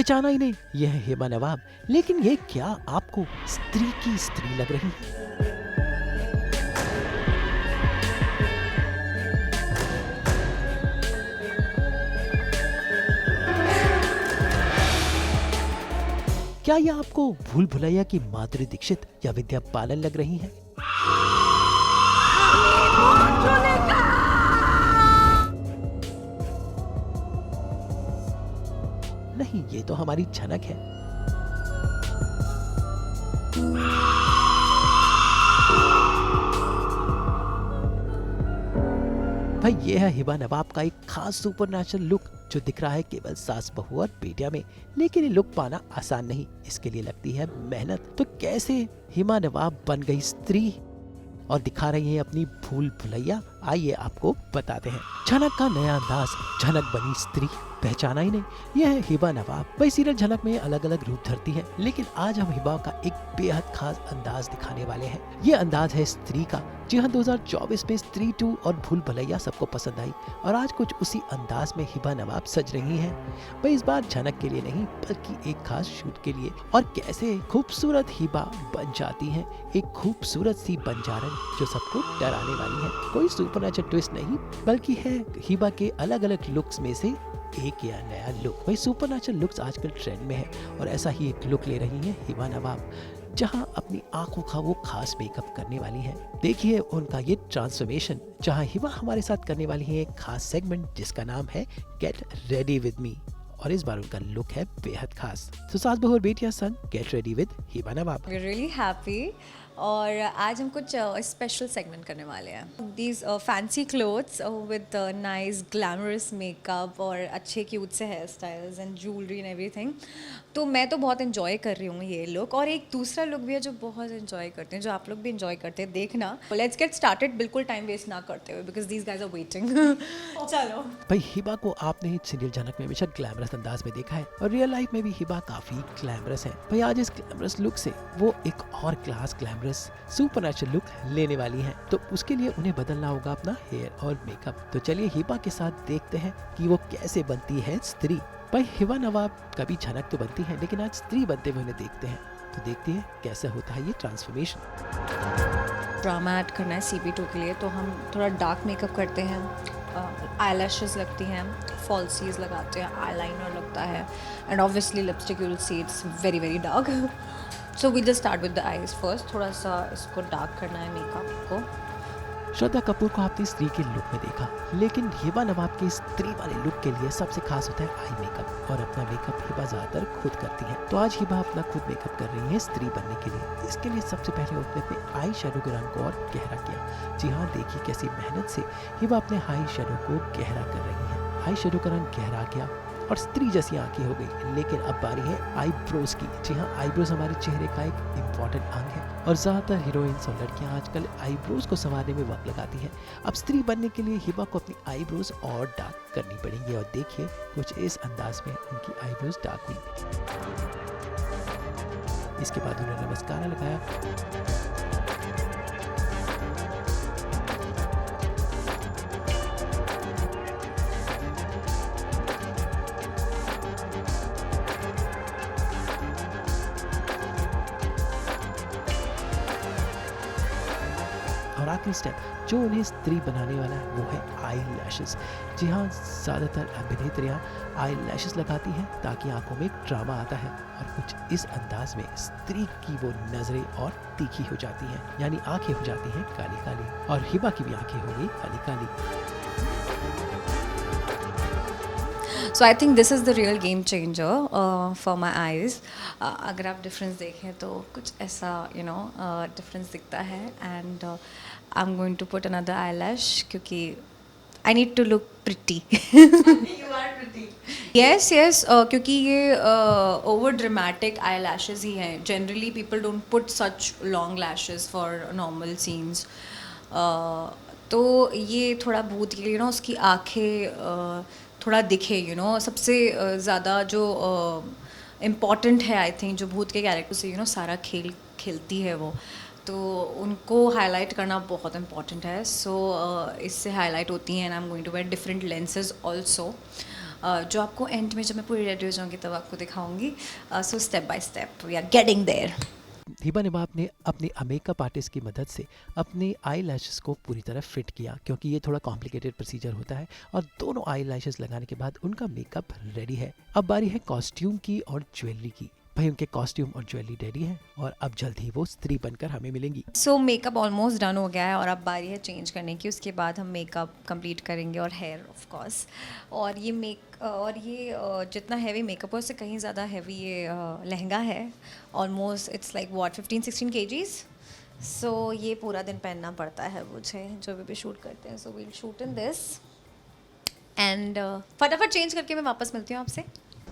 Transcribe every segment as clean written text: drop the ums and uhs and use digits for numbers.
पहचाना ही नहीं, यह है हिबा नवाब। लेकिन ये क्या आपको स्त्री की स्त्री लग रही है? क्या यह आपको भूल भुलैया की माधुरी दीक्षित या विद्या बालन लग रही हैं? नहीं, ये तो हमारी झनक है। भाई ये है हिबा नवाब का एक खास सुपरनैचुरल लुक जो दिख रहा है केवल सास बहू और बेटिया में। लेकिन ये लुक पाना आसान नहीं, इसके लिए लगती है मेहनत। तो कैसे हिबा नवाब बन गई स्त्री और दिखा रही है अपनी भूल भुलैया, आइए आपको बताते हैं। झनक का नया अंदाज, झनक बनी स्त्री, पहचाना ही नहीं, यह है हिबा नवाब। वही सीरियल झनक में अलग अलग रूप धरती है, लेकिन आज हम हिबा का एक बेहद खास अंदाज दिखाने वाले हैं। ये अंदाज है स्त्री का। जी हाँ, 2024 में स्त्री 2 और भूल भुलैया सबको पसंद आई और आज कुछ उसी अंदाज में हिबा नवाब सज रही हैं। वही इस बार झनक के लिए नहीं बल्कि एक खास शूट के लिए। और कैसे खूबसूरत हिबा बन जाती हैं, एक खूबसूरत सी बंजारन जो सबको डराने वाली है। कोई सुपरनैचुरल ट्विस्ट नहीं बल्कि है हिबा के अलग अलग लुक्स में से एक या नया लुक। वही सुपरनैचुरल लुक्स आजकल ट्रेंड में है और ऐसा ही एक लुक ले रही है हिबा नवाब, जहां अपनी आंखों का वो खास मेकअप करने वाली हैं। देखिए उनका ये ट्रांसफॉर्मेशन, जहां हिबा हमारे साथ करने वाली है एक खास सेगमेंट जिसका नाम है गेट रेडी विद मी। और इस बार उनका लुक है बेहद खास। तो सास बहू और बेटियां संग get ready with Hiba Nawab. We're really happy और आज हम कुछ स्पेशल सेगमेंट करने वाले हैं। These fancy clothes with nice glamorous makeup और अच्छे क्यूट से hairstyles and jewellery and everything. तो मैं तो बहुत इन्जॉय कर रही हूँ ये लुक, और एक दूसरा लुक भी है जो बहुत इन्जॉय करते हैं, जो आप लोग भी इन्जॉय करते हैं, देखना। लेट्स गेट स्टार्टेड, बिल्कुल टाइम वेस्ट ना करते हुए, because these guys are waiting. चलो भाई हिबा को आपने ही सीरियल झनक में हमेशा ग्लैमरस अंदाज में देखा है और रियल लाइफ में भी हिबा काफी ग्लैमरस है। भाई आज इस ग्लैमरस लुक से वो एक और क्लास ग्लैमरस सुपरनैचुरल लुक लेने वाली हैं। तो उसके लिए उन्हें बदलना होगा अपना हेयर और मेकअप। तो चलिए हिबा के साथ देखते हैं कि वो कैसे बनती है स्त्री। भाई हिबा नवाब कभी झनक तो बनती है, लेकिन आज स्त्री बनते हुए उन्हें देखते हैं। तो देखते हैं कैसे होता है ये ट्रांसफॉर्मेशन। ड्रामा ऐड करना है CP2 के लिए, तो हम थोड़ा डार्क मेकअप करते हैं, आईलैशेस लगती हैं, फॉल्सीज लगाते हैं, आईलाइनर लगता है, and obviously lipstick you will see it's very very dark. So we just start with the eyes first. थोड़ा सा इसको डार्क करना है मेकअप को। श्रद्धा कपूर को आपने स्त्री के लुक में देखा, लेकिन हिबा नवाब के स्त्री वाले लुक के लिए सबसे खास होता है आई मेकअप। और अपना मेकअप हिबा ज्यादातर खुद करती है, तो आज हिबा अपना खुद मेकअप कर रही है स्त्री बनने के लिए। इसके लिए सबसे पहले उसने अपने आई शेडो के रंग को और गहरा किया। जी हाँ, देखिए कैसी मेहनत से हिबा अपने आई शेडो को गहरा कर रही है। आई शेडो का रंग गहरा गया और स्त्री जैसी आंखें हो गई। लेकिन अब बारी है आईब्रोज की। जी हाँ, आईब्रोज हमारे चेहरे का एक इम्पॉर्टेंट अंग है और ज्यादातर हीरोइंस और लड़कियां आजकल आईब्रोज को संवारने में वक्त लगाती हैं। अब स्त्री बनने के लिए हिबा को अपनी आईब्रोज और डार्क करनी पड़ेंगी और देखिए कुछ इस अंदाज में उनकी आईब्रोज डार्क हुई। इसके बाद उन्होंने मस्कारा लगाया। और आखिरी स्टेप जो उन्हें स्त्री बनाने वाला है वो है आई लैशेस। जी हाँ, ज्यादातर अभिनेत्रियां आई लैशेस लगाती हैं ताकि आंखों में एक ड्रामा आता है और कुछ इस अंदाज में स्त्री की वो नजरें और तीखी हो जाती हैं, यानी आंखें हो जाती हैं काली काली। और हिबा की भी आंखें हो गई काली काली। So I think this is the real game changer for my eyes. अगर आप डिफरेंस देखें तो कुछ ऐसा डिफरेंस दिखता है। And I am going to put another eyelash क्योंकि I need to look pretty. Yes yes, क्योंकि ये ओवर ड्रामेटिक आई लैशेज ही हैं। Generally people don't put such long lashes for normal scenes. तो ये थोड़ा भूत के लिए उसकी आँखें थोड़ा दिखे, सबसे ज़्यादा जो इम्पॉर्टेंट है आई थिंक, जो भूत के कैरेक्टर से सारा खेल खेलती है वो, तो उनको हाईलाइट करना बहुत इम्पॉर्टेंट है। सो इससे हाईलाइट होती हैं। And I am going to wear different lenses also. जो आपको एंड में जब मैं पूरी रेडी हो जाऊँगी तब आपको दिखाऊंगी. So step by step we are getting there. Hiba Nawab ने अपनी मेकअप आर्टिस्ट की मदद से अपनी आई लैशेस को पूरी तरह फिट किया, क्योंकि ये थोड़ा कॉम्प्लिकेटेड प्रोसीजर होता है, और दोनों आई लैशेस लगाने के बाद उनका मेकअप रेडी है. अब बारी है कॉस्ट्यूम की और ज्वेलरी की. भाई उनके कॉस्ट्यूम और ज्वेलरी रेडी है और अब जल्द ही वो स्त्री बनकर हमें मिलेंगी. सो मेकअप ऑलमोस्ट डन हो गया है और अब बारी है चेंज करने की. उसके बाद हम मेकअप कंप्लीट करेंगे और हेयर ऑफ कोर्स. और ये जितना हैवी मेकअप है उससे कहीं ज़्यादा हैवी ये लहंगा है. Almost it's like what 15-16 kgs. सो ये पूरा दिन पहनना पड़ता है मुझे जो भी शूट करते हैं. So we'll shoot in this and फटाफट चेंज करके मैं वापस मिलती हूँ आपसे.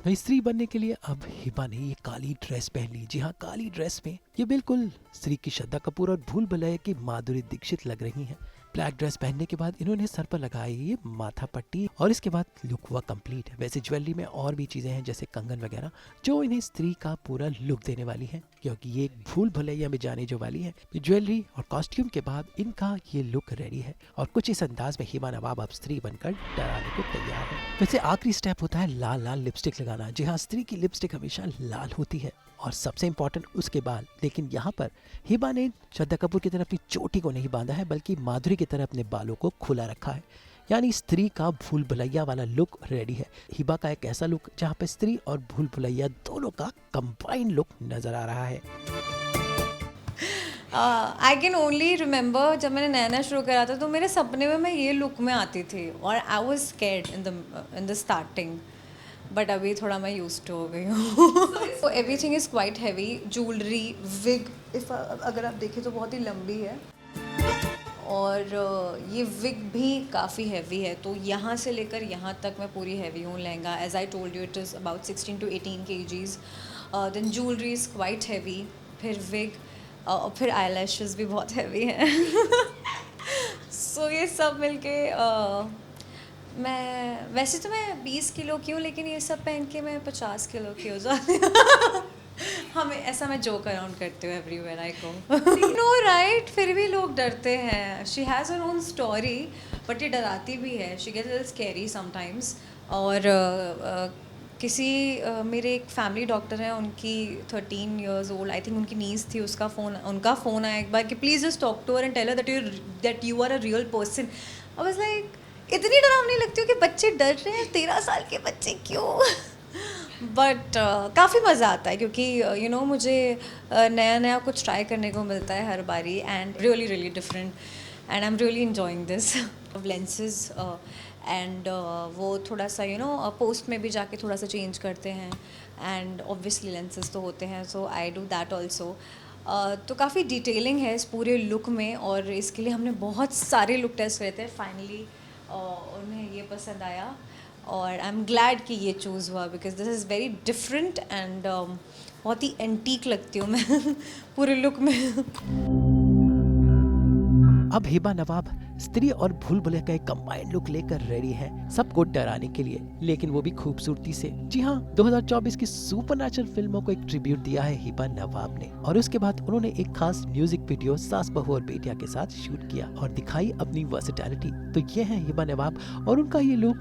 स्त्री बनने के लिए अब हिबा ने ये काली ड्रेस पहन ली. जी हाँ, काली ड्रेस में ये बिल्कुल स्त्री की श्रद्धा कपूर और भूल भुलैया की माधुरी दीक्षित लग रही हैं. ब्लैक ड्रेस पहनने के बाद इन्होंने सर पर लगाई ये माथा पट्टी और इसके बाद लुक हुआ कंप्लीट. वैसे ज्वेलरी में और भी चीजें हैं जैसे कंगन वगैरह जो इन्हें स्त्री का पूरा लुक देने वाली हैं, क्योंकि ये भूल भुलैया में जाने जो वाली है. ज्वेलरी और कॉस्ट्यूम के बाद इनका ये लुक रेडी है और कुछ इस अंदाज में हिबा नवाब अब स्त्री बनकर डराने को तैयार है. वैसे आखिरी स्टेप होता है लाल लाल लिपस्टिक लगाना. जी हाँ, स्त्री की लिपस्टिक हमेशा लाल होती है और सबसे इम्पोर्टेंट उसके बाल. लेकिन यहाँ पर हिबा ने श्रद्धा कपूर की तरह अपनी चोटी को नहीं बांधा है, बल्कि माधुरी की तरह अपने बालों को खुला रखा है. यानी स्त्री का भूल भुलैया वाला लुक रेडी है. हिबा का एक ऐसा लुक जहाँ पे स्त्री और भूल भुलैया दोनों का कंबाइंड लुक नजर आ रहा है. आई कैन ओनली रिमेंबर जब मैंने नया नया शुरू करा था तो मेरे सपने में मैं ये लुक में आती थी और I was scared in the starting. But अभी थोड़ा मैं यूज टू हो गई हूँ. तो everything is quite heavy. Jewellery, wig, अगर आप देखें तो बहुत ही लंबी है और ये विग भी काफ़ी हैवी है. तो यहाँ से लेकर यहाँ तक मैं पूरी हैवी हूँ. Lehenga as I told you it is about 16 to 18 kgs. Then jewellery is quite heavy. फिर विग और फिर आई लैशेज़ भी बहुत हैवी हैं. सो ये सब मिलके मैं वैसे तो मैं 20 किलो की हूँ, लेकिन ये सब पहन के मैं 50 किलो की हो जाती हूँ. हमें ऐसा मैं जोक अराउंड करती हूँ everywhere I go. No right, फिर भी लोग डरते हैं. She has her own story but ये डराती भी है. She gets little scary sometimes. और मेरे एक फैमिली डॉक्टर हैं, उनकी 13 years old आई थिंक उनकी नीस थी. उनका फ़ोन आया एक बार कि please just talk to her and tell her that you are a real person. I was like इतनी डरावनी लगती हूँ कि बच्चे डर रहे हैं. 13 साल के बच्चे क्यों? बट काफ़ी मज़ा आता है क्योंकि यू नो मुझे नया नया कुछ ट्राई करने को मिलता है हर बारी and really really different and I am really enjoying this. Lenses and वो थोड़ा सा यू नो पोस्ट में भी जाके थोड़ा सा चेंज करते हैं एंड ऑब्वियसली लेंसेज तो होते हैं. सो आई डू दैट ऑल्सो. तो काफ़ी डिटेलिंग है इस पूरे लुक में और इसके लिए हमने बहुत सारे लुक टेस्ट करे थे. फाइनली उन्हें ये पसंद आया और आई एम ग्लैड कि ये चूज़ हुआ because this is very different and बहुत ही एंटीक लगती हूँ मैं पूरे लुक में. अब हिबा नवाब स्त्री और भूल भुलैया का एक कंबाइंड लुक लेकर रेडी है सबको डराने के लिए, लेकिन वो भी खूबसूरती से. जी हाँ, 2024 की सुपरनैचुरल फिल्मों को एक ट्रिब्यूट दिया है हिबा नवाब ने और उसके बाद उन्होंने एक खास म्यूजिक वीडियो सास बहू और बेटिया के साथ शूट किया और दिखाई अपनी वर्सेटैलिटी. तो ये है हिबा नवाब और उनका ये लुक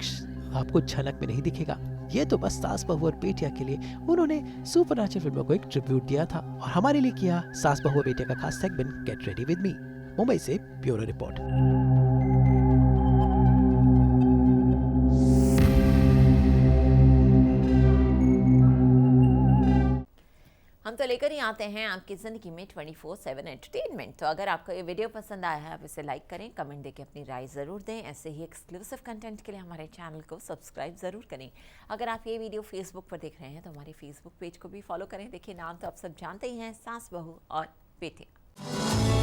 आपको झलक में नहीं दिखेगा. ये तो बस सास बहू और बेटिया के लिए उन्होंने सुपरनैचुरल फिल्मों को एक ट्रिब्यूट दिया था और हमारे लिए किया सास बहू और बेटिया का खास segment get ready with me. Mumbai से ब्यूरो रिपोर्ट. हम तो लेकर ही आते हैं आपकी ज़िंदगी में 24/7 एंटरटेनमेंट. तो अगर आपको ये वीडियो पसंद आया है आप इसे लाइक करें, कमेंट देके अपनी राय ज़रूर दें. ऐसे ही एक्सक्लूसिव कंटेंट के लिए हमारे चैनल को सब्सक्राइब ज़रूर करें. अगर आप ये वीडियो फेसबुक पर देख रहे हैं तो हमारे फेसबुक पेज को भी फॉलो करें. देखिए नाम तो आप सब जानते ही हैं, सास बहू और बेटिया.